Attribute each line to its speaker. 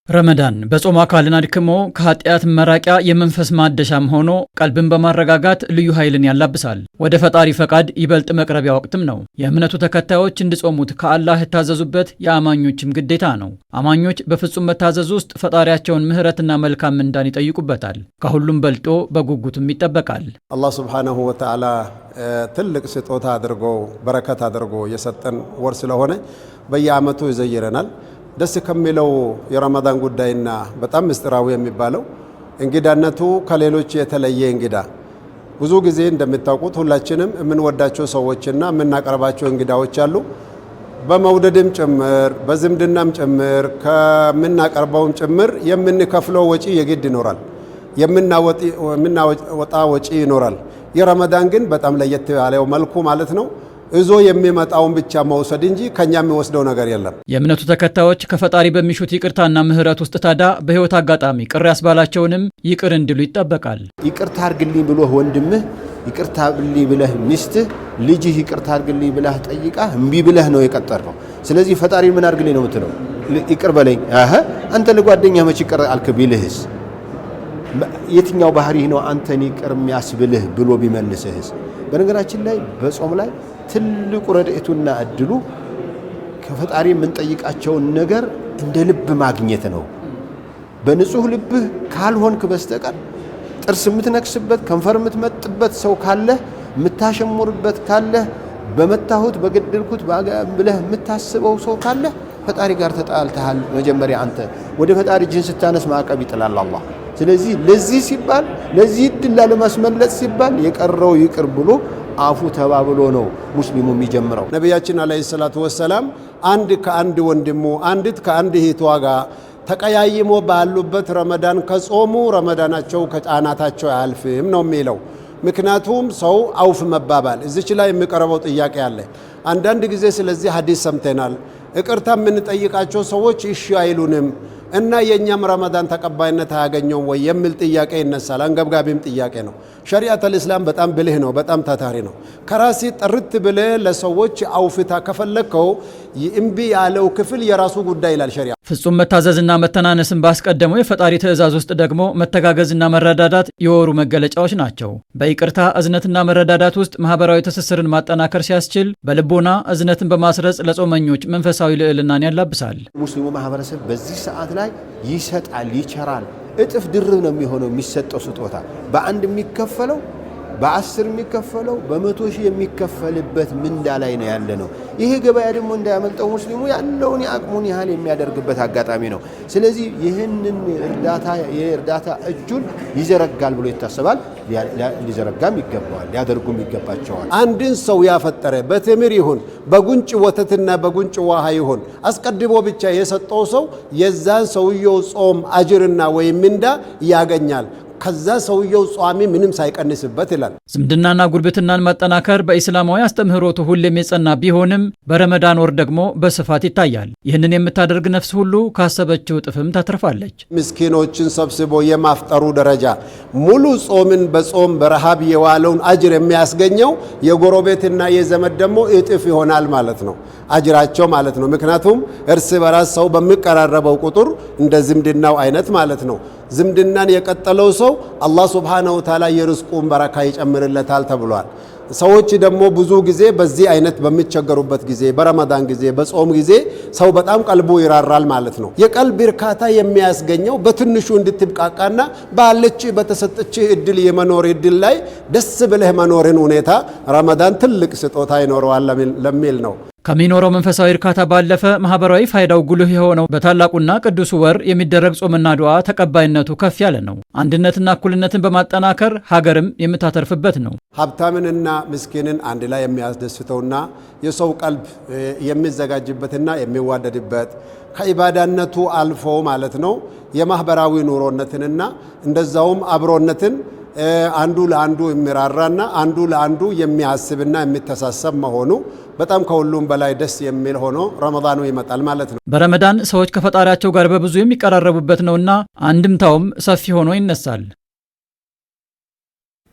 Speaker 1: ረመዳን በጾም አካልን አድክሞ ከኃጢአት መራቂያ የመንፈስ ማደሻም ሆኖ ቀልብን በማረጋጋት ልዩ ኃይልን ያላብሳል። ወደ ፈጣሪ ፈቃድ ይበልጥ መቅረቢያ ወቅትም ነው። የእምነቱ ተከታዮች እንዲጾሙት ከአላህ የታዘዙበት የአማኞችም ግዴታ ነው። አማኞች በፍጹም መታዘዝ ውስጥ ፈጣሪያቸውን ምህረትና መልካም ምንዳን ይጠይቁበታል። ከሁሉም በልጦ በጉጉትም ይጠበቃል።
Speaker 2: አላህ ሱብሓነሁ ወተዓላ ትልቅ ስጦታ አድርጎ በረከት አድርጎ የሰጠን ወር ስለሆነ በየዓመቱ ይዘይረናል። ደስ ከሚለው የረመዳን ጉዳይና በጣም ምስጢራዊ የሚባለው እንግዳነቱ ከሌሎች የተለየ እንግዳ። ብዙ ጊዜ እንደምታውቁት ሁላችንም የምንወዳቸው ሰዎችና የምናቀርባቸው እንግዳዎች አሉ። በመውደድም ጭምር በዝምድናም ጭምር ከምናቀርበውም ጭምር የምንከፍለው ወጪ የግድ ይኖራል። የምናወጣ ወጪ ይኖራል። የረመዳን ግን በጣም ለየት ያለው መልኩ ማለት ነው እዞ የሚመጣውን ብቻ መውሰድ እንጂ ከኛ የሚወስደው ነገር የለም።
Speaker 1: የእምነቱ ተከታዮች ከፈጣሪ በሚሹት ይቅርታና ምህረት ውስጥ ታዳ በህይወት አጋጣሚ ቅር ያስባላቸውንም ይቅር እንዲሉ ይጠበቃል።
Speaker 3: ይቅርታ አርግልኝ ብሎ ወንድምህ ይቅርታ አርግልኝ ብለህ ሚስትህ ልጅህ ይቅርታ አርግልኝ ብለህ ጠይቃ እምቢ ብለህ ነው የቀጠርነው። ስለዚህ ፈጣሪ ምን አርግልኝ ነው የምትለው? ይቅር በለኝ። አንተ ለጓደኛህ መች ይቅር አልክ ቢልህስ? የትኛው ባህሪ ነው አንተን ይቅር የሚያስብልህ ብሎ ቢመልስህስ? በነገራችን ላይ በጾም ላይ ትልቁ ረድኤቱና እድሉ ከፈጣሪ የምንጠይቃቸውን ነገር እንደ ልብ ማግኘት ነው። በንጹህ ልብህ ካልሆንክ በስተቀር ጥርስ የምትነክስበት ከንፈር የምትመጥበት ሰው ካለ የምታሸሙርበት ካለ በመታሁት በገደልኩት ብለህ የምታስበው ሰው ካለ ፈጣሪ ጋር ተጣልተሃል። መጀመሪያ አንተ ወደ ፈጣሪ እጅን ስታነስ ማዕቀብ ይጥላል አላህ። ስለዚህ ለዚህ ሲባል ለዚህ እድል ላለማስመለጥ ሲባል የቀረው ይቅር ብሎ አፉ ተባብሎ ነው ሙስሊሙ የሚጀምረው። ነቢያችን አለይሂ ሰላቱ ወሰላም አንድ ከአንድ ወንድሙ አንዲት ከአንድ እህቷ ጋር ተቀያይሞ ባሉበት ረመዳን ከጾሙ ረመዳናቸው ከጫናታቸው አያልፍም ነው የሚለው። ምክንያቱም ሰው አውፍ መባባል እዚች ላይ የሚቀርበው ጥያቄ አለ። አንዳንድ ጊዜ ስለዚህ ሐዲስ ሰምተናል። ይቅርታ የምንጠይቃቸው ሰዎች እሺ አይሉንም እና የኛም ረመዳን ተቀባይነት አያገኘውም ወይ የሚል ጥያቄ ይነሳል። አንገብጋቢም ጥያቄ ነው። ሸሪዓተል ኢስላም በጣም ብልህ ነው፣ በጣም ታታሪ ነው። ከራሲ ጥርት ብለ ለሰዎች አውፍታ ከፈለከው እምቢ ያለው ክፍል የራሱ ጉዳይ ይላል ሸሪዓ።
Speaker 1: ፍጹም መታዘዝና መተናነስን ባስቀደመው የፈጣሪ ትእዛዝ ውስጥ ደግሞ መተጋገዝና መረዳዳት የወሩ መገለጫዎች ናቸው። በይቅርታ እዝነትና መረዳዳት ውስጥ ማህበራዊ ትስስርን ማጠናከር ሲያስችል፣ በልቦና እዝነትን በማስረጽ ለጾመኞች መንፈሳዊ ልዕልናን ያላብሳል።
Speaker 3: ሙስሊሙ ማህበረሰብ በዚህ ሰዓት ላይ ይሰጣል፣ ይቸራል። እጥፍ ድርብ ነው የሚሆነው የሚሰጠው ስጦታ። በአንድ የሚከፈለው በ10 የሚከፈለው በ100 ሺህ የሚከፈልበት ምንዳ ላይ ነው ያለ ነው። ይሄ ገበያ ደግሞ እንዳያመልጠው ሙስሊሙ ያለውን የአቅሙን ያህል የሚያደርግበት አጋጣሚ ነው። ስለዚህ ይህንን የእርዳታ እጁን ይዘረጋል ብሎ ይታሰባል። ሊዘረጋም ይገባዋል፣ ሊያደርጉም ይገባቸዋል።
Speaker 2: አንድን ሰው ያፈጠረ በተምር ይሁን በጉንጭ ወተትና በጉንጭ ውሃ ይሁን አስቀድሞ ብቻ የሰጠው ሰው የዛን ሰውየው ጾም አጅርና ወይም ምንዳ ያገኛል። ከዛ ሰውየው ጿሚ ምንም ሳይቀንስበት ይላል።
Speaker 1: ዝምድናና ጉርብትናን ማጠናከር በኢስላማዊ አስተምህሮቱ ሁሌም የጸና ቢሆንም በረመዳን ወር ደግሞ በስፋት ይታያል። ይህንን የምታደርግ ነፍስ ሁሉ ካሰበችው እጥፍም ታተርፋለች። ምስኪኖችን
Speaker 2: ሰብስቦ የማፍጠሩ ደረጃ ሙሉ ጾምን በጾም በረሃብ የዋለውን አጅር የሚያስገኘው የጎረቤትና የዘመድ ደግሞ እጥፍ ይሆናል ማለት ነው፣ አጅራቸው ማለት ነው። ምክንያቱም እርስ በራስ ሰው በሚቀራረበው ቁጥር እንደ ዝምድናው አይነት ማለት ነው። ዝምድናን የቀጠለው ሰው አላህ ሱብሓነሁ ወተዓላ የርዝቁን በረካ ይጨምርለታል ተብሏል። ሰዎች ደግሞ ብዙ ጊዜ በዚህ አይነት በሚቸገሩበት ጊዜ በረመዳን ጊዜ በጾም ጊዜ ሰው በጣም ቀልቡ ይራራል ማለት ነው። የቀልብ እርካታ የሚያስገኘው በትንሹ እንድትብቃቃና ባለች በተሰጠች እድል የመኖር እድል ላይ ደስ ብለህ መኖርን ሁኔታ ረመዳን ትልቅ ስጦታ ይኖረዋል ለሚል ነው።
Speaker 1: ከሚኖረው መንፈሳዊ እርካታ ባለፈ ማህበራዊ ፋይዳው ጉልህ የሆነው በታላቁና ቅዱስ ወር የሚደረግ ጾምና ዱዓ ተቀባይነቱ ከፍ ያለ ነው። አንድነትና እኩልነትን በማጠናከር ሀገርም የምታተርፍበት ነው።
Speaker 2: ሀብታምንና ምስኪንን አንድ ላይ የሚያስደስተውና የሰው ቀልብ የሚዘጋጅበትና የሚዋደድበት ከኢባዳነቱ አልፎ ማለት ነው የማህበራዊ ኑሮነትንና እንደዛውም አብሮነትን አንዱ ለአንዱ የሚራራና አንዱ ለአንዱ የሚያስብና የሚተሳሰብ መሆኑ በጣም ከሁሉም በላይ ደስ የሚል ሆኖ ረመዳኑ ይመጣል ማለት ነው።
Speaker 1: በረመዳን ሰዎች ከፈጣሪያቸው ጋር በብዙ የሚቀራረቡበት ነውና አንድምታውም ሰፊ ሆኖ ይነሳል።